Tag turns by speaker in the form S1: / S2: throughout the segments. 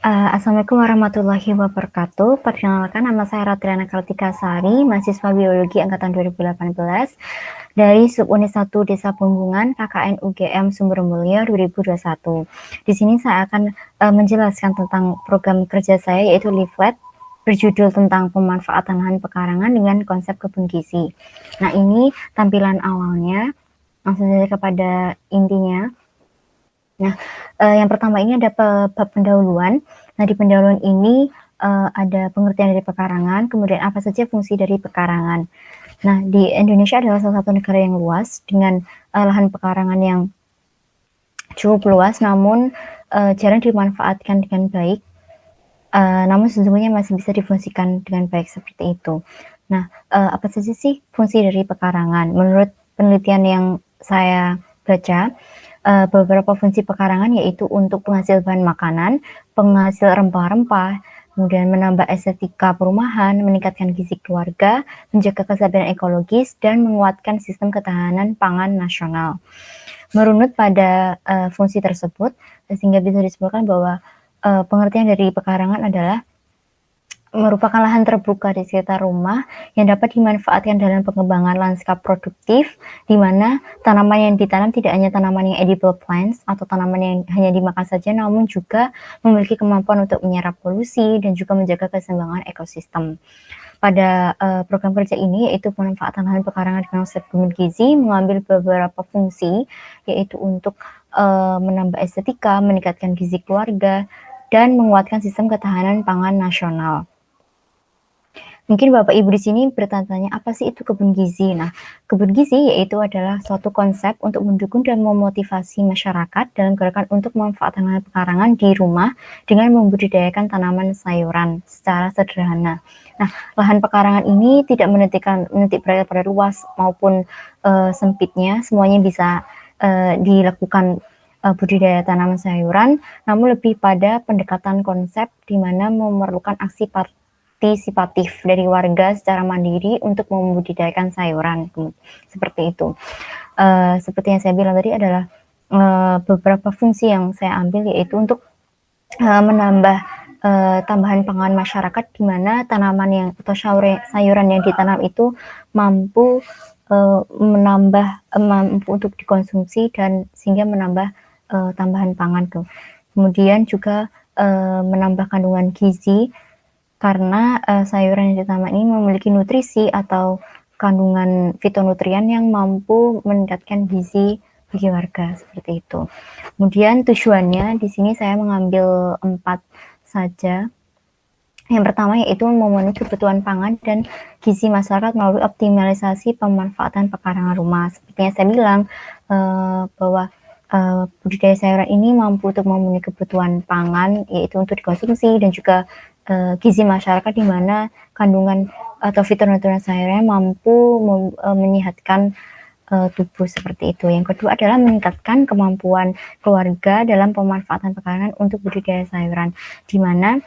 S1: Assalamualaikum warahmatullahi wabarakatuh. Perkenalkan, nama saya Ratriana Kartikasari, mahasiswa Biologi angkatan 2018 dari Subunit 1 Desa Bumbungan, KKN UGM Sumber Mulia 2021. Di sini saya akan menjelaskan tentang program kerja saya, yaitu leaflet berjudul tentang pemanfaatan lahan pekarangan dengan konsep kebun gizi. Nah, ini tampilan awalnya. Langsung saja kepada intinya. Nah, yang pertama ini ada bab pendahuluan. Nah, di pendahuluan ini ada pengertian dari pekarangan, kemudian apa saja fungsi dari pekarangan. Nah, di Indonesia adalah salah satu negara yang luas dengan lahan pekarangan yang cukup luas, namun jarang dimanfaatkan dengan baik. Namun sesungguhnya masih bisa difungsikan dengan baik seperti itu. Nah, apa saja sih fungsi dari pekarangan? Menurut penelitian yang saya baca, beberapa fungsi pekarangan yaitu untuk penghasil bahan makanan, penghasil rempah-rempah, kemudian menambah estetika perumahan, meningkatkan gizi keluarga, menjaga kestabilan ekologis, dan menguatkan sistem ketahanan pangan nasional. Merunut pada fungsi tersebut, sehingga bisa disebutkan bahwa pengertian dari pekarangan adalah merupakan lahan terbuka di sekitar rumah yang dapat dimanfaatkan dalam pengembangan lanskap produktif, di mana tanaman yang ditanam tidak hanya tanaman yang edible plants atau tanaman yang hanya dimakan saja, namun juga memiliki kemampuan untuk menyerap polusi dan juga menjaga keseimbangan ekosistem. Pada program kerja ini, yaitu pemanfaatan lahan pekarangan dengan konsep kebun gizi, mengambil beberapa fungsi, yaitu untuk menambah estetika, meningkatkan gizi keluarga, dan menguatkan sistem ketahanan pangan nasional. Mungkin Bapak Ibu di sini bertanya-tanya, apa sih itu kebun gizi? Nah, kebun gizi yaitu adalah suatu konsep untuk mendukung dan memotivasi masyarakat dalam gerakan untuk memanfaatkan lahan pekarangan di rumah dengan membudidayakan tanaman sayuran secara sederhana. Nah, lahan pekarangan ini tidak menitik pada luas maupun sempitnya, semuanya bisa dilakukan budidaya tanaman sayuran, namun lebih pada pendekatan konsep di mana memerlukan aksi partisipatif dari warga secara mandiri untuk membudidayakan sayuran, seperti itu. Seperti yang saya bilang tadi adalah beberapa fungsi yang saya ambil, yaitu untuk menambah tambahan pangan masyarakat, di mana tanaman yang atau sayuran yang ditanam itu mampu mampu untuk dikonsumsi dan sehingga menambah tambahan pangan tuh. Kemudian juga menambah kandungan gizi, karena sayuran yang ditanam ini memiliki nutrisi atau kandungan fitonutrien yang mampu meningkatkan gizi bagi warga, seperti itu. Kemudian tujuannya di sini saya mengambil 4 saja. Yang pertama yaitu memenuhi kebutuhan pangan dan gizi masyarakat melalui optimalisasi pemanfaatan pekarangan rumah. Seperti yang saya bilang bahwa budidaya sayuran ini mampu untuk memenuhi kebutuhan pangan, yaitu untuk dikonsumsi, dan juga gizi masyarakat, di mana kandungan atau fitonutrien sayurnya mampu menyehatkan tubuh, seperti itu. Yang kedua adalah meningkatkan kemampuan keluarga dalam pemanfaatan pekarangan untuk budidaya sayuran, di mana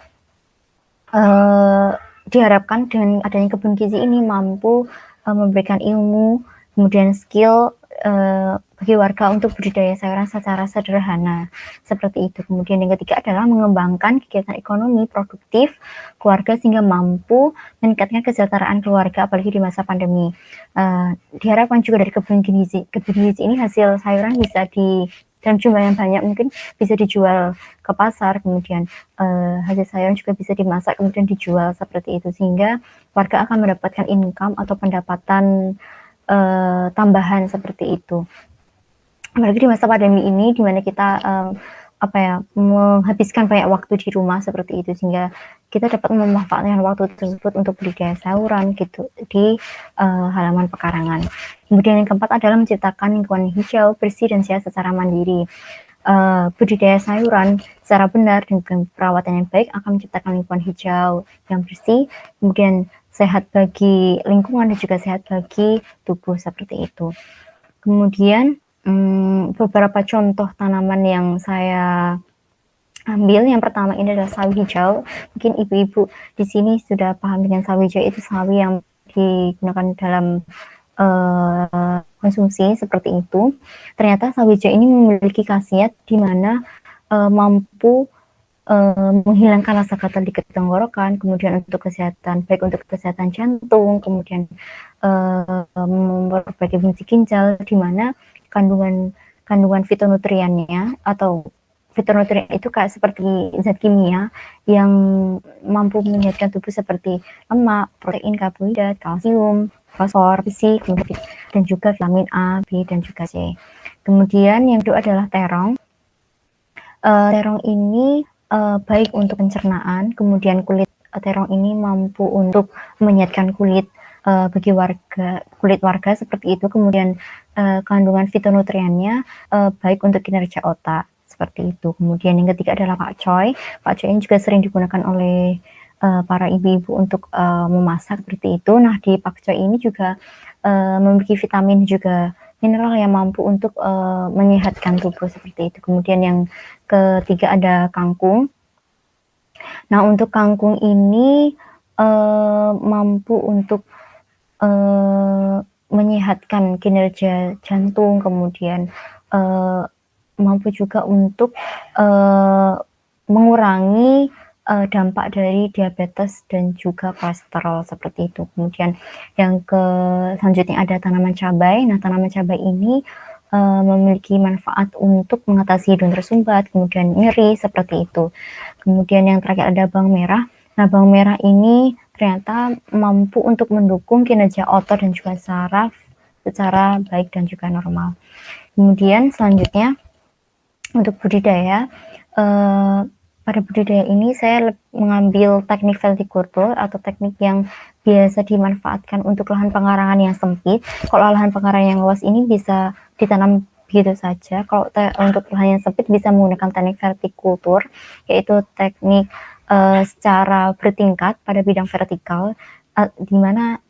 S1: diharapkan dengan adanya kebun gizi ini mampu memberikan ilmu, kemudian skill bagi warga untuk budidaya sayuran secara sederhana, seperti itu. Kemudian yang ketiga adalah mengembangkan kegiatan ekonomi produktif keluarga sehingga mampu meningkatkan kesejahteraan keluarga, apalagi di masa pandemi. Diharapkan juga dari kebun gizi ini hasil sayuran bisa dalam jumlah yang banyak, mungkin bisa dijual ke pasar, kemudian hasil sayuran juga bisa dimasak kemudian dijual, seperti itu, sehingga warga akan mendapatkan income atau pendapatan tambahan, seperti itu. Apalagi di masa pandemi ini, di mana kita menghabiskan banyak waktu di rumah, seperti itu, sehingga kita dapat memanfaatkan waktu tersebut untuk budidaya sayuran gitu di halaman pekarangan. Kemudian yang keempat adalah menciptakan lingkungan hijau, bersih, dan sehat secara mandiri. Budidaya sayuran secara benar dan perawatan yang baik akan menciptakan lingkungan hijau yang bersih, kemudian sehat bagi lingkungan dan juga sehat bagi tubuh, seperti itu. Kemudian beberapa contoh tanaman yang saya ambil, yang pertama ini adalah sawi hijau. Mungkin ibu-ibu di sini sudah paham dengan sawi hijau, itu sawi yang digunakan dalam konsumsi, seperti itu. Ternyata sawi hijau ini memiliki khasiat di mana mampu menghilangkan rasa gatal di tenggorokan, kemudian untuk kesehatan, baik untuk kesehatan jantung, kemudian memperbaiki fungsi ginjal, di mana kandungan fitonutriennya atau fitonutrien itu kayak seperti zat kimia yang mampu menyehatkan tubuh seperti lemak, protein, karbohidrat, kalsium, fosfor, besi, dan juga vitamin A, B, dan juga C. Kemudian yang kedua adalah terong. Terong ini baik untuk pencernaan, kemudian kulit terong ini mampu untuk menyehatkan kulit bagi kulit warga seperti itu. Kemudian kandungan fitonutriennya baik untuk kinerja otak seperti itu. Kemudian yang ketiga adalah pakcoy. Pakcoy ini juga sering digunakan oleh para ibu-ibu untuk memasak seperti itu. Nah, di pakcoy ini juga memiliki vitamin juga mineral yang mampu untuk menyehatkan tubuh seperti itu. Kemudian yang ketiga ada kangkung. Nah, untuk kangkung ini mampu untuk menyehatkan kinerja jantung, kemudian mampu juga untuk mengurangi dampak dari diabetes dan juga kolesterol seperti itu. Kemudian yang selanjutnya ada tanaman cabai. Nah, tanaman cabai ini memiliki manfaat untuk mengatasi hidung tersumbat, kemudian nyeri seperti itu. Kemudian yang terakhir ada bawang merah. Nah, bawang merah ini ternyata mampu untuk mendukung kinerja otot dan juga saraf secara baik dan juga normal. Kemudian selanjutnya untuk budidaya, pada budidaya ini saya mengambil teknik vertikultur atau teknik yang biasa dimanfaatkan untuk lahan pekarangan yang sempit. Kalau lahan pekarangan yang luas ini bisa ditanam begitu saja. Kalau untuk lahan yang sempit bisa menggunakan teknik vertikultur, yaitu teknik secara bertingkat pada bidang vertikal, di mana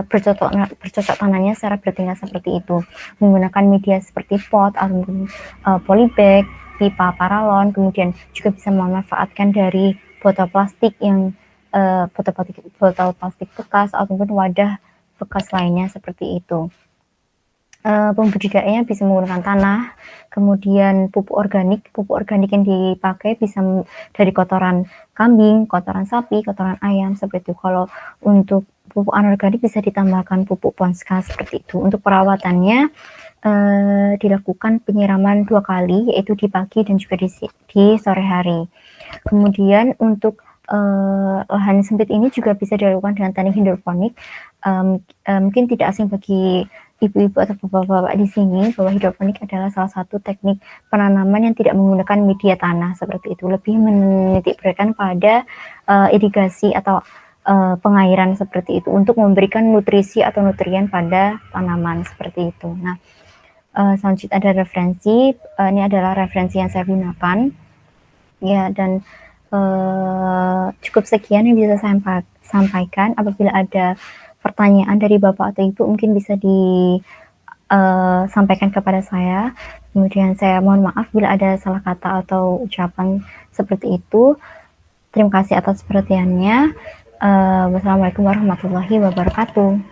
S1: bercocok tanamnya secara bertingkat seperti itu, menggunakan media seperti pot ataupun polybag, pipa paralon, kemudian juga bisa memanfaatkan dari botol plastik yang botol plastik bekas ataupun wadah bekas lainnya seperti itu. Pembudidayaannya bisa menggunakan tanah, kemudian pupuk organik yang dipakai bisa dari kotoran kambing, kotoran sapi, kotoran ayam seperti itu. Kalau untuk pupuk anorganik bisa ditambahkan pupuk Ponska seperti itu. Untuk perawatannya dilakukan penyiraman 2 kali, yaitu di pagi dan juga di sore hari. Kemudian untuk lahan sempit ini juga bisa dilakukan dengan teknik hidroponik. Mungkin tidak asing bagi ibu-ibu atau bapak-bapak di sini bahwa hidroponik adalah salah satu teknik penanaman yang tidak menggunakan media tanah seperti itu, lebih menitikberatkan pada irigasi atau pengairan seperti itu untuk memberikan nutrisi atau nutrien pada tanaman seperti itu. Nah, selanjutnya ada referensi. Ini adalah referensi yang saya gunakan ya, dan cukup sekian yang bisa saya sampaikan. Apabila ada pertanyaan dari Bapak atau Ibu mungkin bisa disampaikan kepada saya. Kemudian saya mohon maaf bila ada salah kata atau ucapan seperti itu. Terima kasih atas perhatiannya. Wassalamualaikum warahmatullahi wabarakatuh.